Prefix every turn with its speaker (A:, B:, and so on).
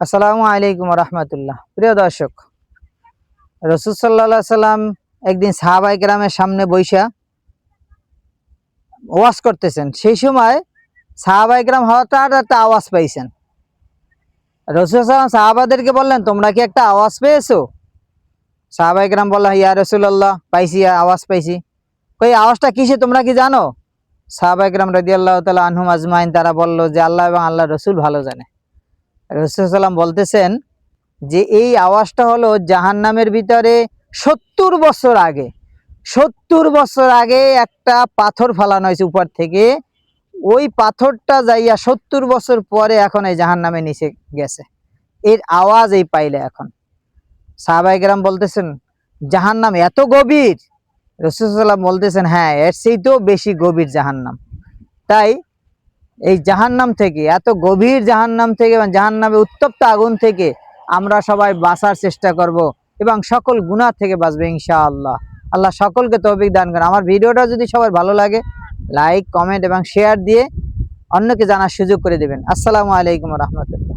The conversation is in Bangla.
A: আসসালামু আলাইকুম রহমতুল্লাহ। প্রিয় দর্শক, রাসূল সাল্লাল্লাহু আলাইহি সাল্লাম একদিন সাহাবায়ে কেরামের সামনে বইসা ওয়াজ করতেছেন। সেই সময় সাহাবায়ে কেরাম হঠাৎ একটা আওয়াজ পাইছেন। রাসূল সাল্লাল্লাহু আলাইহি সাল্লাম সাহাবাদেরকে বললেন, তোমরা কি একটা আওয়াজ পেয়েছো? সাহাবায়ে কেরাম বললেন, ইয়া রাসূলুল্লাহ, পাইছি, আওয়াজ পাইছি। কই আওয়াজটা কিসে তোমরা কি জানো? সাহাবায়ে কেরাম রাদিয়াল্লাহু তাআলা আনহুম আজমাইন তারা বলল যে আল্লাহ এবং আল্লাহর রাসূল ভালো জানে। রাসূল সাল্লাল্লাহু আলাইহি সাল্লাম বলতেছেন যে এই আওয়াজটা হলো জাহান্নামের ভিতরে 70 বছর আগে 70 বছর আগে একটা পাথর ফালানো হয়েছে উপর থেকে। ওই পাথরটা যাইয়া 70 বছর পরে এখন এই জাহান্নামে নিচে গেছে। এর আওয়াজ এই পাইলে এখন সাহাবায়ে কেরাম বলতেছেন, জাহান্নাম এত গভীর? রাসূল সাল্লাল্লাহু আলাইহি ওয়াসাল্লাম বলতেছেন, হ্যাঁ, এর চেয়েও বেশি গভীর জাহান্নাম। তাই এই জাহান্নাম থেকে, এত গভীর জাহান্নাম থেকে, জাহান্নামে উত্তপ্ত আগুন থেকে আমরা সবাই বাঁচার চেষ্টা করব এবং সকল গুনাহ থেকে বাঁচবে ইনশাআল্লাহ। আল্লাহ সকলকে তৌফিক দান করেন। আমার ভিডিওটা যদি সবার ভালো লাগে, লাইক, কমেন্ট এবং শেয়ার দিয়ে অন্যকে জানার সুযোগ করে দেবেন। আসসালামু আলাইকুম ওয়া রাহমাতুল্লাহ।